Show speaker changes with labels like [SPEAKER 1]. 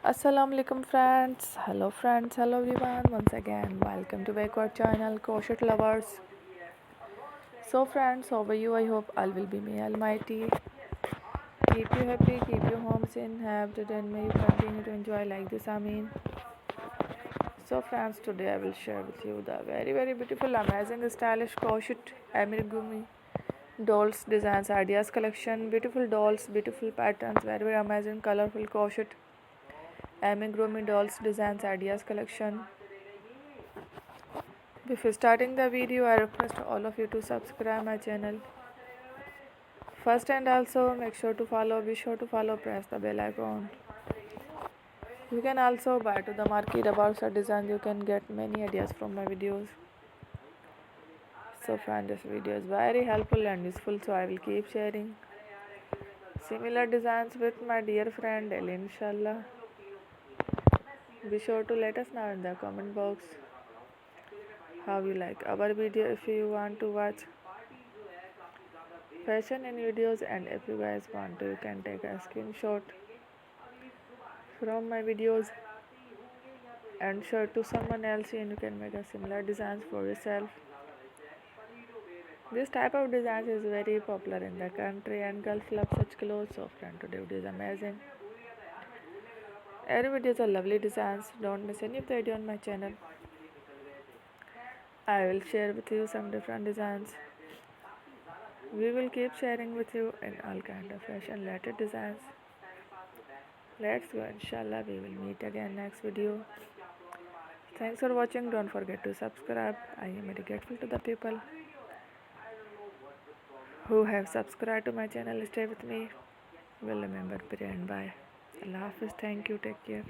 [SPEAKER 1] Assalamu alaikum friends, hello everyone, once again welcome to back our channel Crochet Lovers. So friends, how are you? I hope all will be may almighty keep you happy, keep your homes in health, and may you continue to enjoy like this. So friends, today I will share with you the very beautiful, amazing, stylish crochet amigurumi dolls designs ideas collection. Beautiful dolls, beautiful patterns, very amazing, colorful crochet amigurumi dolls designs ideas collection. Before starting the video, I request all of you to subscribe my channel first, and also be sure to follow, press the bell icon. You can also buy to the market about such designs. You can get many ideas from my videos. So friend, this video is very helpful and useful, so I will keep sharing similar designs with my dear friend daily, inshallah. Be sure to let us know in the comment box how you like our video. If you want to watch fashion in videos, and if you guys want to, you can take a screenshot from my videos and share to someone else, and you can make a similar designs for yourself. This type of designs is very popular in the country, and girls love such clothes. So friend, today video is amazing. Every video is a lovely designs. Don't miss any of the video on my channel. I will share with you some different designs. We will keep sharing with you in all kind of fashion related designs. Let's go, inshallah. We will meet again next video. Thanks for watching. Don't forget to subscribe. I am very grateful to the people who have subscribed to my channel. Stay with me. Will remember prayer and bye. Allah Hafiz. Thank you. Take care.